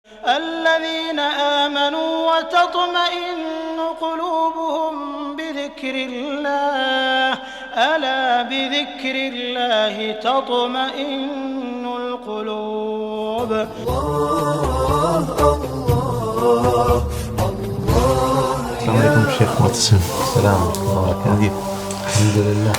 الذين آمنوا وتطمئن قلوبهم بذكر الله ألا بذكر الله تطمئن القلوب. السلام عليكم Sheikh Moutasem. Salam alaikum. Alhamdulillah.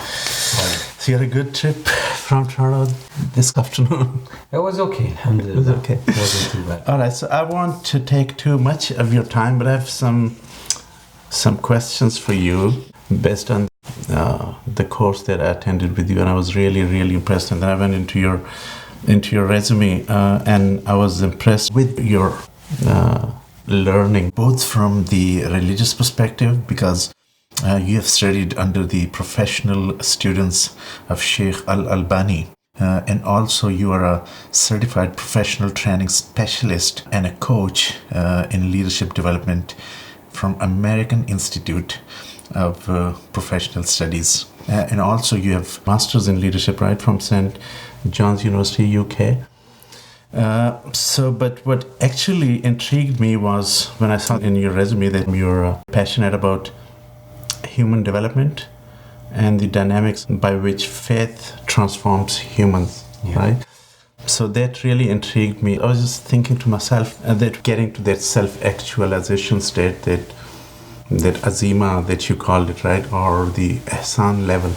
So you had a good trip from Toronto this afternoon? It was okay, alhamdulillah. It was okay. It wasn't too bad. All right, so I won't to take too much of your time, but I have some questions for you based on the course that I attended with you, and I was really impressed. And then I went into your resume, and I was impressed with your learning, both from the religious perspective, because you have studied under the professional students of Sheikh al-Albaani, and also you are a certified professional training specialist and a coach in leadership development from American Institute of Professional Studies. And also you have masters in leadership, right, from St. John's University, UK. But what actually intrigued me was when I saw in your resume that you're passionate about human development and the dynamics by which faith transforms humans, right? So that really intrigued me. I was just thinking to myself that getting to that self-actualization state, that azima that you called it, right, or the ihsan level,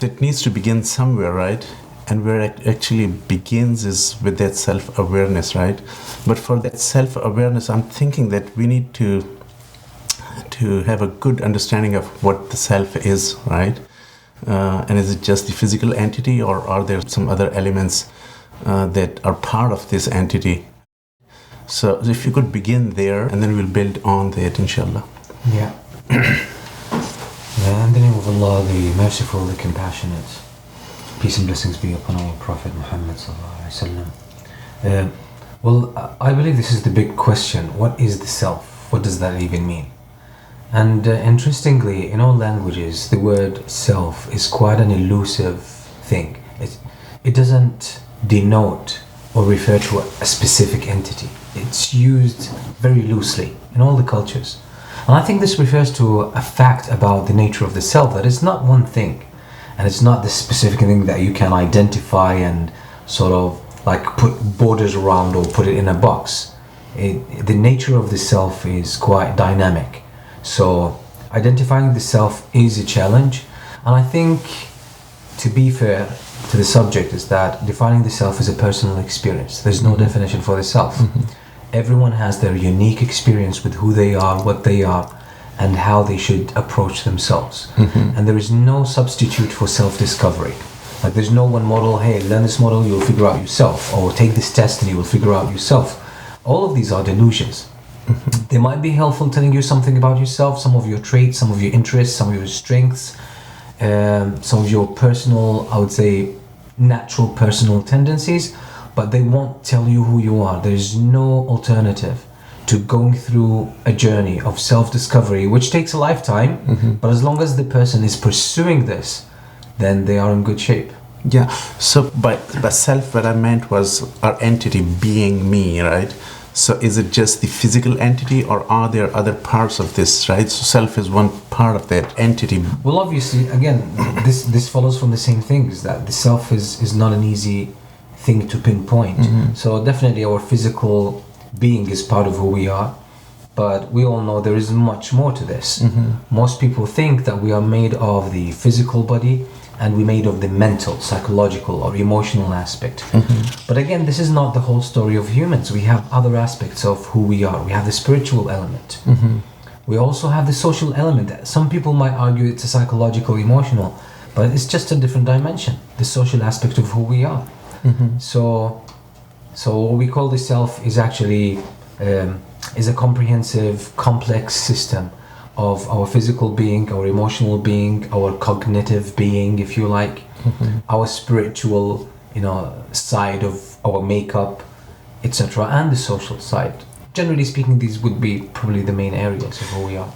it needs to begin somewhere, right? And where it actually begins is with that self-awareness, right? But for that self-awareness, I'm thinking that we need to have a good understanding of what the self is, right? And is it just the physical entity, or are there some other elements that are part of this entity? So if you could begin there, and then we'll build on that, inshallah. Yeah. In the name of Allah, the merciful, the compassionate. Peace and blessings be upon our Prophet Muhammad sallallahu alaihi wasallam. Well, I believe this is the big question. What is the self? What does that even mean? And interestingly, in all languages, the word self is quite an elusive thing. It doesn't denote or refer to a specific entity. It's used very loosely in all the cultures. And I think this refers to a fact about the nature of the self, that it's not one thing. And it's not this specific thing that you can identify and sort of like put borders around or put it in a box. The nature of the self is quite dynamic. So identifying the self is a challenge, and I think, to be fair to the subject, is that defining the self is a personal experience. There's no definition for the self. Everyone has their unique experience with who they are, what they are, and how they should approach themselves. And there is no substitute for self-discovery. Like, there's no one model, hey, learn this model, you'll figure out yourself, or take this test and you will figure out yourself. All of these are delusions. They might be helpful telling you something about yourself, some of your traits, some of your interests, some of your strengths, some of your personal, I would say, natural personal tendencies, but they won't tell you who you are. There's no alternative to going through a journey of self-discovery, which takes a lifetime, but as long as the person is pursuing this, then they are in good shape. Yeah, so by self, what I meant was our entity being me, right? So is it just the physical entity, or are there other parts of this, right? So self is one part of that entity. Well, obviously, again, this follows from the same things, that the self is not an easy thing to pinpoint. So definitely our physical being is part of who we are, but we all know there is much more to this. Most people think that we are made of the physical body, and we're made of the mental, psychological, or emotional aspect. But again, this is not the whole story of humans. We have other aspects of who we are. We have the spiritual element. We also have the social element. Some people might argue it's a psychological, emotional, but it's just a different dimension, the social aspect of who we are. So what we call the self is actually is a comprehensive, complex system of our physical being, our emotional being, our cognitive being, if you like, our spiritual, side of our makeup, etc., and the social side. Generally speaking, these would be probably the main areas of who we are.